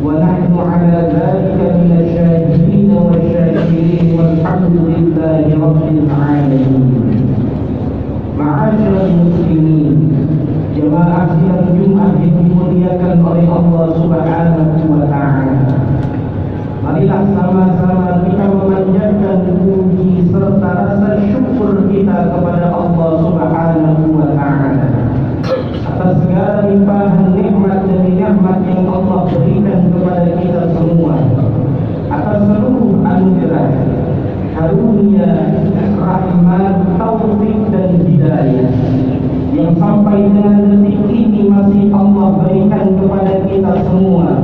ونحن على ذلك من الشاهدين Jemaah sidang Jumat yang dimuliakan oleh Allah Subhanahu wa Ta'ala, marilah sama-sama kita memanjatkan puji serta rasa syukur kita kepada Allah Subhanahu wa Ta'ala atas segala limpahan nikmat demi nikmat yang Allah berikan kepada kita semua, atas seluruh anugerah, karunia, rahmat, taufik dan hidayah yang sampai dengan detik ini masih Allah berikan kepada kita semua,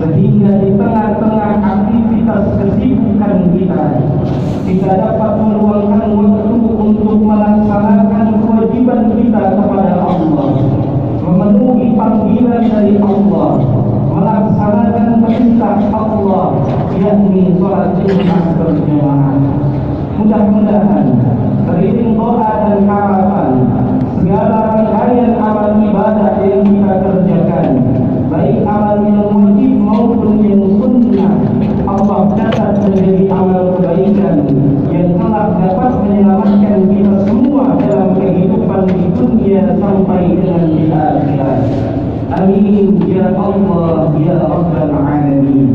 sehingga di tengah-tengah aktivitas kesibukan kita dapat meluangkan waktu untuk melaksanakan kewajiban kita kepada Allah, memenuhi panggilan dari Allah, melaksanakan perintah Allah, yakni sholat Jumat berjamaah. Mudah-mudahan seiring doa dan harapan, segala rangkaian amal ibadah yang kita kerjakan, baik amal yang wajib maupun yang sunnah, Allah catat menjadi amal kebaikan yang telah dapat menyelamatkan kita semua dalam kehidupan di dunia sampai dengan di akhirat. Amin ya Allah ya Rabbal Alamin.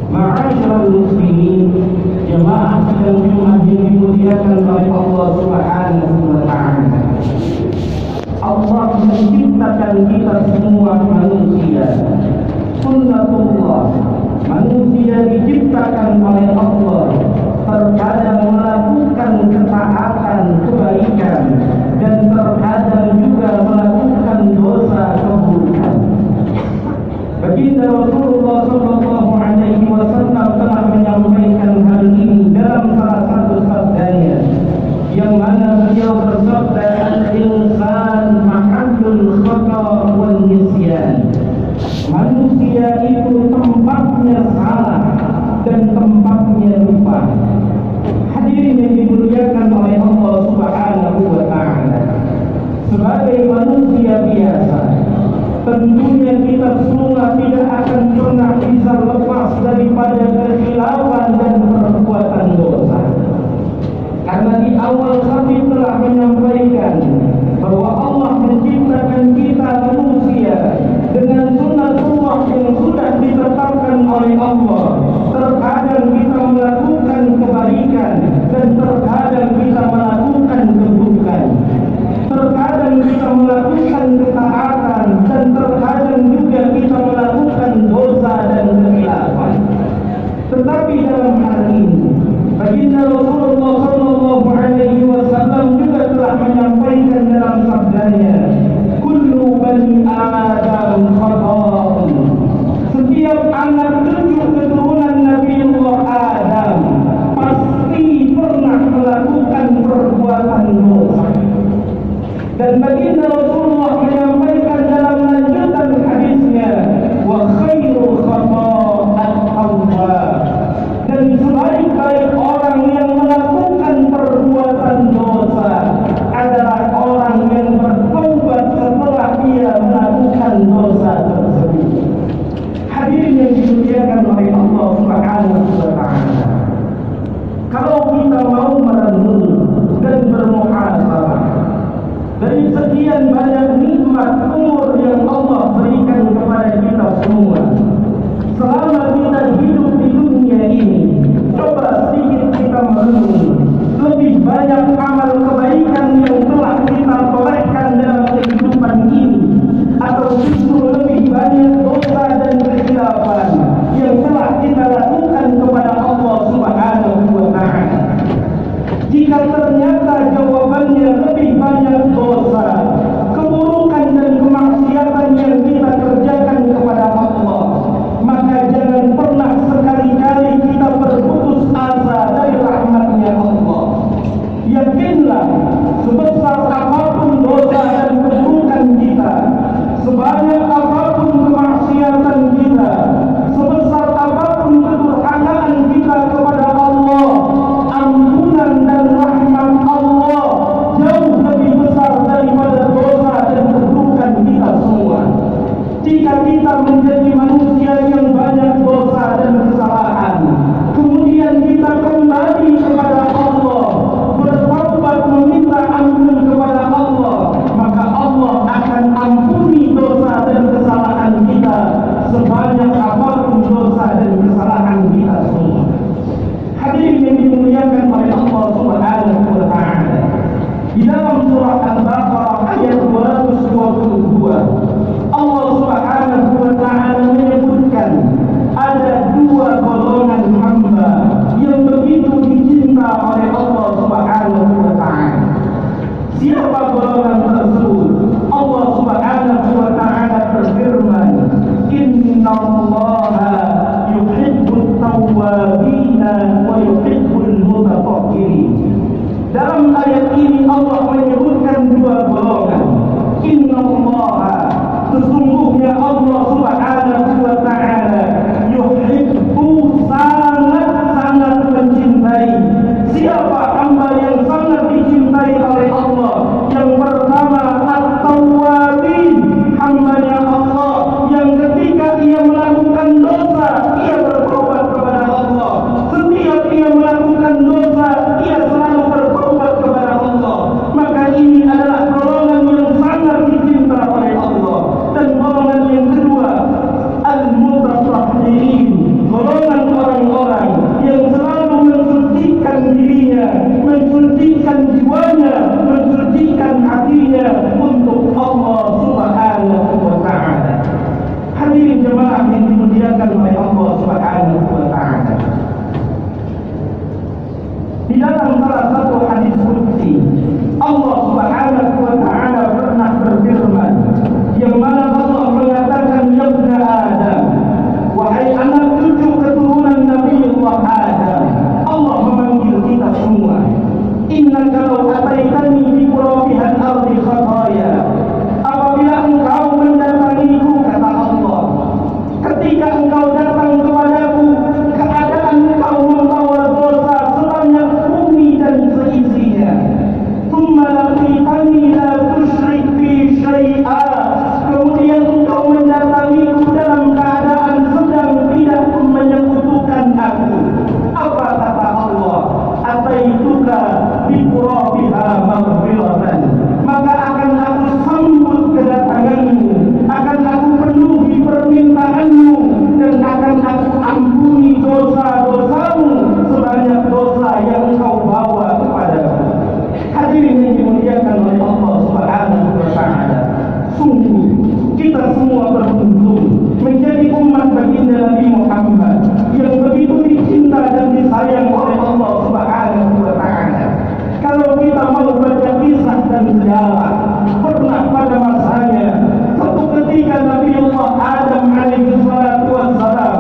Ma'asyiral muslimin, jemaah sidang Jumat yang dimuliakan oleh Allah Subhanahu wa Ta'ala, Allah menciptakan kita semua manusia. Sunnatullah, manusia diciptakan oleh Allah terkadang melakukan ketaatan kebaikan dan terkadang juga melakukan dosa keburukan. Baginda Rasulullah sallallahu alaihi wasallam telah menyampaikan hal ini dalam salah satu sabdanya, yang mana beliau bersabda, al-insan mahallul khata wal nisyan. Manusia itu tempatnya salah dan tempatnya lupa. Hadirin yang dimuliakan oleh Allah Subhanahu wa Ta'ala, sebagai manusia biasa, tentunya kita semua tidak akan pernah bisa lepas daripada kekhilafan dan perbuatan dosa. Karena di awal kami telah menyampaikan bahwa Allah menciptakan kita manusia dengan sunnatullah yang sudah ditetapkan oleh Allah. Terkadang kita melakukan kebaikan dan terkadang kita melakukan keburukan. Terkadang kita melakukan ketaatan dan terkadang juga kita melakukan dosa dan kekhilafan. Tetapi dalam hal ini, baginda Rasulullah sallallahu alaihi wasallam juga telah menyampaikan dalam sabdanya, kullu bani Adam khata'un. Setiap anak cucu keturunan Nabiullah Adam pasti pernah melakukan perbuatan dosa. Dan baginda Rasulullah menyampaikan dalam lanjutan hadisnya, wa khairul khata'at tawwab. Dan sebaik-baik orang yang melakukan perbuatan dosa adalah orang yang bertaubat setelah ia melakukan dosa tersebut. Hadirin yang dimuliakan oleh Allah Subhanahu wa Ta'ala, kalau kita mau merenung dan bermuhasabah dari sekian banyak nikmat umur yang Allah berikan kepada kita semua selama kita hidup di dunia ini, coba sedikit kita merenung lebih banyak amal kebaikan yang telah kita torehkan dalam kehidupan ini, atau justru lebih banyak dosa dan kekhilafan yang telah kita lakukan kepada Allah Subhanahu wa Ta'ala. Jika ternyata jawabannya lebih banyak dosa, keburukan dan kemaksiatan yang kita kerjakan ini Allah menyebutkan dua golongan. Innallaha, sesungguhnya Allah Subhanahu wa ta'ala yuhibbu, sangat-sangat mencintai. Siapa hamba yang sangat dicintai oleh Allah? Yang pertama, at-tawwabin, hambanya Allah yang ketika ia melakukan dosa ia bertobat kepada Allah. Setiap ia melakukan dosa ia selalu bertobat kepada Allah. Maka ini adalah golongan yang sangat dicinta oleh Allah. Dan golongan yang kedua, al-mutasahhirin, golongan orang-orang yang selalu mensucikan dirinya, mensucikan jiwanya, mensucikan hatinya untuk Allah Subhanahu wa ta'ala. Hadirin jemaah yang dimuliakan oleh Allah Subhanahu wa ta'ala, di dalam salah satu hadis qudsi Allah Subhanahu wa ta'ala pernah berfirman, yang mana Allah mengatakan, ya ibna Adam, wahai anak cucu keturunan Nabiullah Adam. Allah memanggil kita semua. Innaka law ataitani bi qurabihal ardi khataya, apabila engkau mendatangiku, kata Allah, ketika engkau datang kepadaku keadaan engkau membawa dosa sebanyak bumi dan seisinya, thumma laqitani la tusyrik bi syai'a, kemudian engkau mendatangiku dalam keadaan sedang tidak menyekutukan aku, apa kata Allah? Ataituka bi qurabiha maghfiratan, maka akan aku sambut kedatanganmu, akan aku penuhi permintaanmu, dan akan aku ampuni dosa-dosamu sebanyak dosa yang engkau bawa kepadaku. Hadirin yang dimuliakan oleh Allah Subhanahu wa ta'ala, sungguh kita semua beruntung menjadi umat baginda Nabi Muhammad yang begitu dicinta dan disayang oleh Allah Subhanahu wa ta'ala. Kalau kita mau baca kisah dan sejarah, pernah pada masanya satu ketika Nabiullah Adam alaihi salatu wassalam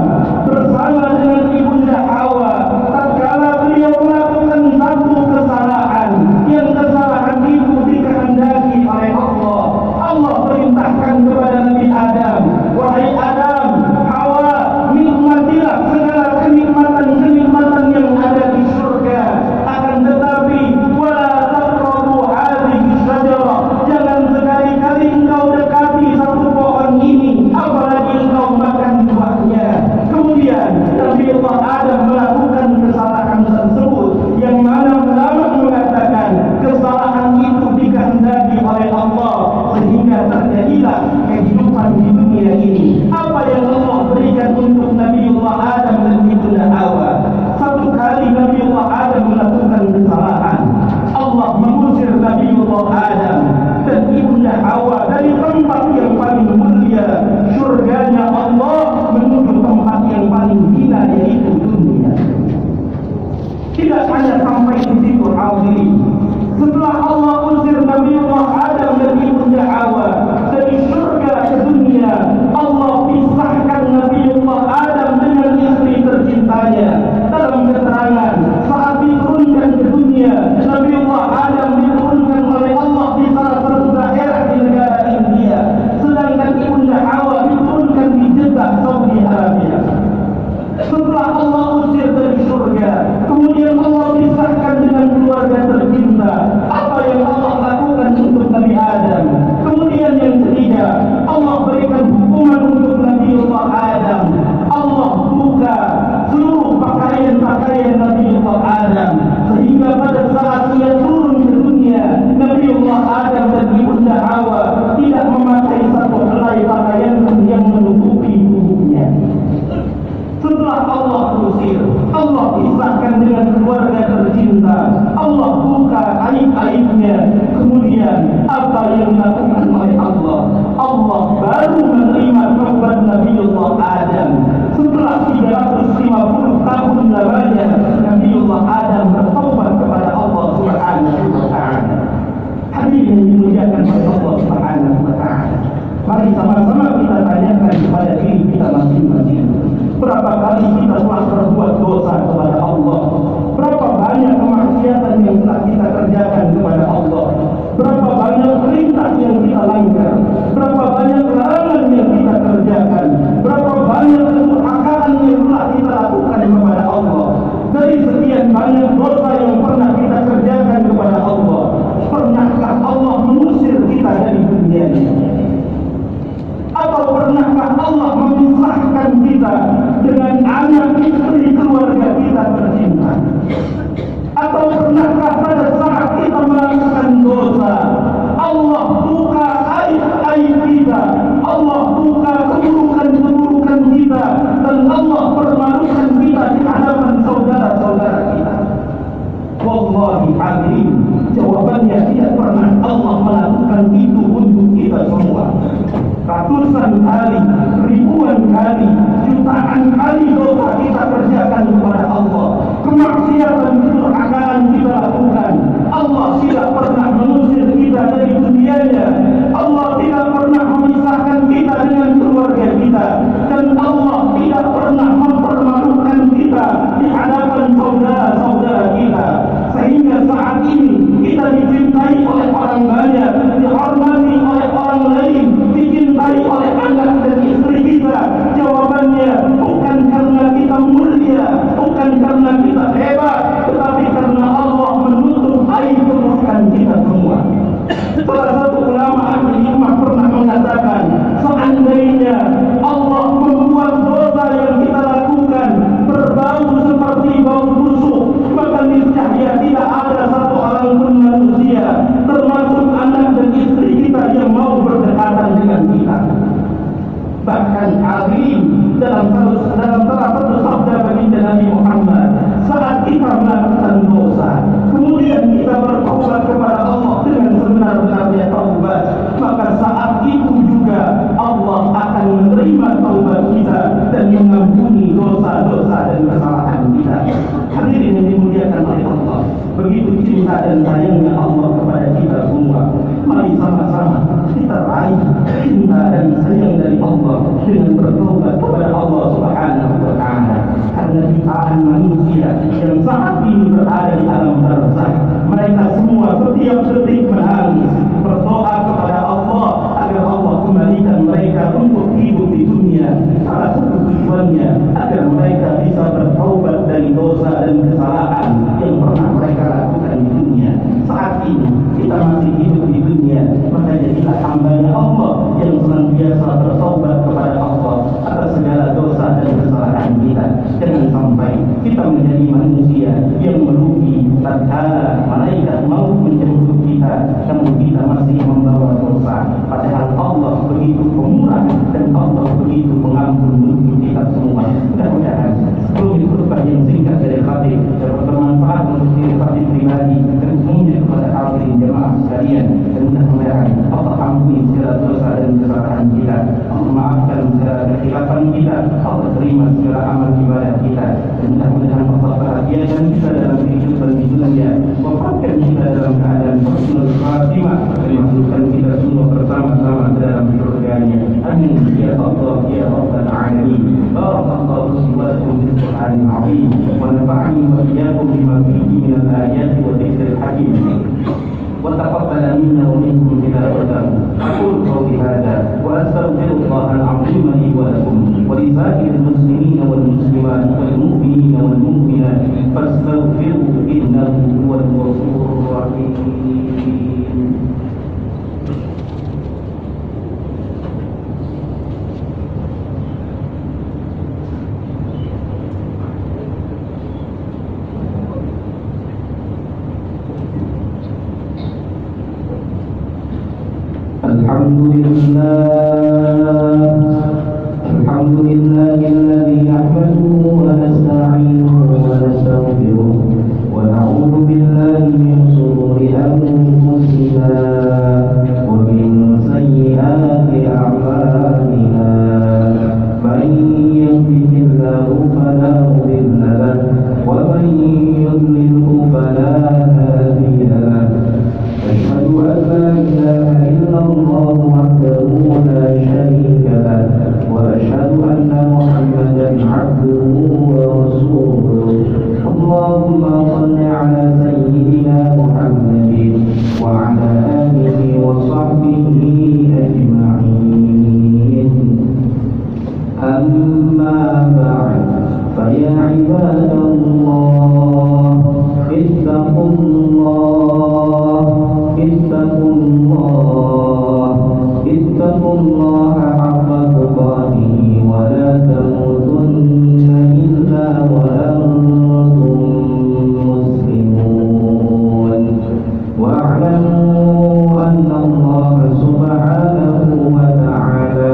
bersama dengan ibunda Hawa, tatkala beliau melakukan satu kesalahan, yang kesalahan itu dikehendaki oleh Allah. Allah perintahkan kepada Nabi Adam, wahai Adam, Hawa, nikmatilah segala kenikmatan-kenikmatan yang ada di surga. Akan tetapi wala taqrabu hadhihi syajarah, jangan sekali-kali engkau dekati satu pohon ini, apalagi engkau makan buahnya. Kemudian Nabiullah Adam melakukan kesalahan tersebut, yang mana ulama mengatakan kesalahan itu dikehendaki oleh Allah, sehingga terjadilah kehidupan di dunia ini. Apa yang Allah berikan untuk Nabiullah Adam dan ibunda Hawa? Satu kali Nabiullah Adam melakukan kesalahan, Allah mengusir Nabiullah Adam dan ibunda Hawa dari tempat yang paling mulia, surganya Allah, menuju tempat yang paling hina, yaitu dunia. Tidak hanya sampai di situ, hadirin. Setelah Allah usir Nabiullah Adam dan ibunda Hawa dari surga ke dunia, Allah pisahkan Nabiullah Adam dengan istri tercintanya. Dalam keterangan, saat diturunkan ke dunia, Nabiullah Adam diturunkan oleh Allah di salah satu daerah di negara India, sedangkan ibunda Hawa diturunkan di Jeddah, Saudi Arabia. Setelah Allah usir dari surga, kemudian Allah pisahkan dengan keluarga tercinta. Apa yang Allah lakukan untuk Nabi Adam? Kemudian yang ketiga, Allah berikan hukuman untuk Nabiullah Adam. Allah buka seluruh pakaian-pakaian Nabiullah Adam, sehingga pada saat ia turun ke dunia, Nabiullah Adam dan ibunda Hawa tidak memakai satu helai pakaian yang menutupi tubuhnya. Setelah Allah usir, Allah pisahkan dengan keluarga tercinta, Allah buka aib-aibnya. Kemudian apa yang dilakukan oleh Allah? Allah baru menerima taubat Nabiullah Adam. Setelah 350 tahun lamanya, Nabiullah Adam bertaubat kepada Allah Subhanahu wa ta'ala. Hadirin yang dimuliakan oleh Allah Subhanahu wa ta'ala, mari sama-sama kita tanyakan kepada diri kita masing-masing. Berapa kali kita telah berbuat dosa kepada Allah? Berapa banyak kemaksiatan yang telah kita kerjakan kepada Allah? keluarganya. Allah tidak pernah memisahkan kita dengan keluarga kita, dan Allah tidak pernah mempermalukan kita di hadapan saudara-saudara kita. Sehingga saat ini kita dicintai oleh orang banyak, dihormati oleh orang lain, dicintai oleh anak dan istri kita. Jawabannya bukan karena kita mulia, bukan karena kita hebat, tetapi karena Allah menutup aib keburukan kita semua. Salah satu ulama ahli hikmah pernah mengatakan, seandainya Allah membuat dosa yang kita lakukan berbau seperti bau busuk, maka niscaya tidak ada satu orang pun manusia, termasuk anak dan istri kita, yang mau berdekatan dengan kita. Bahkan alim dalam salah satu sabda baginda Nabi Muhammad, saat kita melakukan dosa, kemudian kita bertaubat kepada Allah dengan sebenar-benarnya taubat, maka saat itu juga Allah akan menerima taubat kita dan mengampuni dosa-dosa dan kesalahan kita. Hadirin yang dimuliakan oleh Allah, begitu cinta dan sayangnya Allah kepada kita semua. Mari sama-sama kita raih cinta dan sayang dari Allah dengan bertobat kepada Allah Subhanahu wa Ta'ala. Karena jutaan manusia yang saat ini berada di alam barzakh, mereka semua setiap detik menangis berdoa kepada Allah agar Allah kembalikan mereka untuk hidup di dunia. Salah satu tujuannya agar mereka bisa bertaubat dari dosa dan kesalahan yang pernah mereka lakukan di dunia. Saat ini kita masih hidup di dunia, maka jadilah hamba-Nya Allah yang senantiasa bertaubat kepada Allah atas segala dosa dan kesalahan kita. Jangan sampai kita menjadi manusia yang merugi tatkala malaikat maut menjemput kita, namun kita masih membawa dosa. Padahal Allah begitu pemurah dan Allah begitu pengampun untuk kita semua. Mudah-mudahan sebelum khutbah yang singkat dari khatib dapat bermanfaat untuk diri khatib pribadi dan umumnya kepada hadirin jemaah sekalian, dan mudah-mudahan Allah ampuni segala dosa dan kesalahan kita, Allah maafkan segala kekhilafan kita, Allah terima segala amal ibadah kita, dan mudah-mudahan Allah bahagiakan kita dalam kehidupan di dunia, wafatkan kita dalam keadaan husnul khatimah, dan masukkan kita semua bersama-sama dalam surga-Nya. Amin ya Allah ya Rabbal alamin. Barakallahu li wa lakum bil Qur'anil azim wa nafa'ani wa iyyakum bima fihi min al-ayati wa dhikril hakim. وتقبل منا ومنكم تلاوته. أقول قولي هذا وأستغفر الله العظيم لي ولكم ولسائر المسلمين والمسلمات والمؤمنين والمؤمنات فاستغفروه إنه هو الغفور الرحيم. الحمد لله الذي نحمده ونستعينه ونستغفره ونعوذ بالله من شرور أنفسنا ومن سيئات أعمالنا. من يهده الله فلا مضل له ومن يضلله فلا هادي له. أشهد أن لا إله إلا الله وحده لا شريك له وأشهد أن محمدا عبده ورسوله. اللهم صل على سيدنا محمد وعلى آله وصحبه أجمعين. أما بعد، فيا عباد الله اتقوا الله اتقوا الله حق تقاته ولا تموتن إلا وأنتم مسلمون. واعلموا أن الله سبحانه وتعالى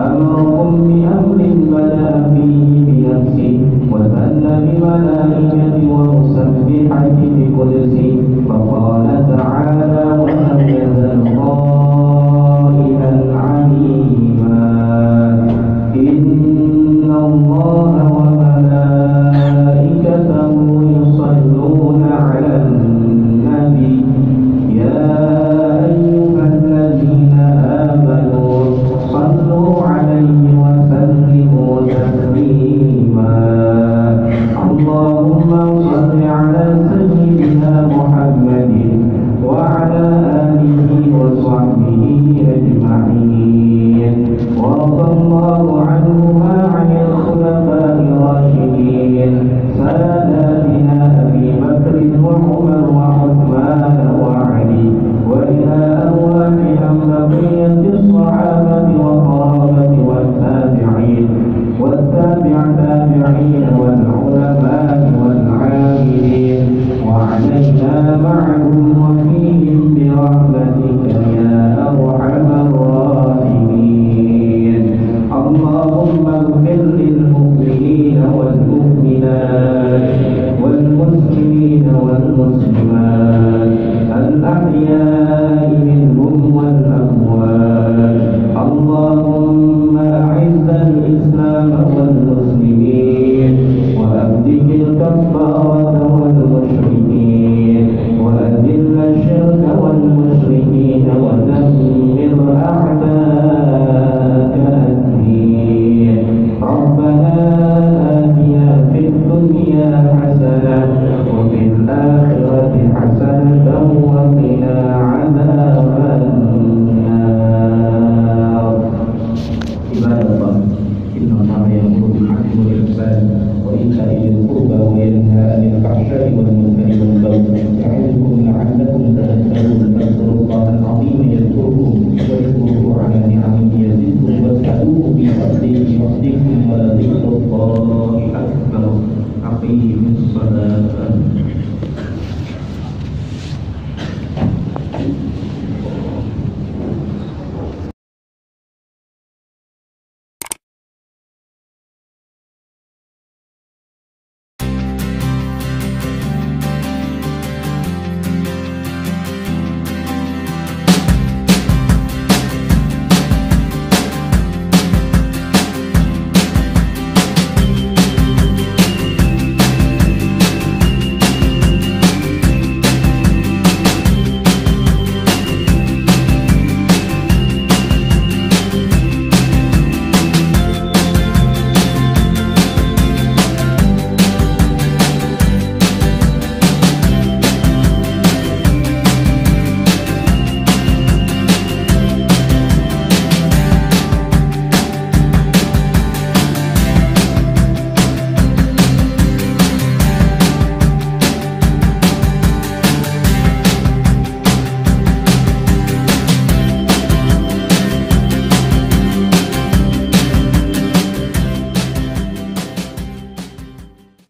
أمركم بأمر بدأ فيه بنفسه وثنى بملائكته ومسبحة بقدسه، فقال تعالى: ولم يزل قائلا عليما إن الله وملائكته يصلون على النبي يا أيها والعلماء والعاملين وعلينا معهم وفيهم برحمتك يا أرحم الراحمين. اللهم اغفر للمؤمنين والمؤمنات والمسلمين والمسلمات الأحياء منهم والأموات. اللهم أعز الإسلام والمسلمين وأبدل الكفارة والمشركين وأذل الشرك والمشركين ودمر أعداءك الدين. ربنا آتنا في الدنيا حسنة وفي الآخرة حسنة وقنا عذاب النار. عباد الله إن الله يأمر بالعدل والإحسان وإيتاء ذي القربى وينهى عن الفحشاء والمنكر والبغي يعظكم لعلكم تذكرون. فاذكروا الله العظيم يذكركم واشكروه على نعمه يزدكم واسألوه بفضله يعطيكم ولذكر الله أكبر. أقيموا الصلاة.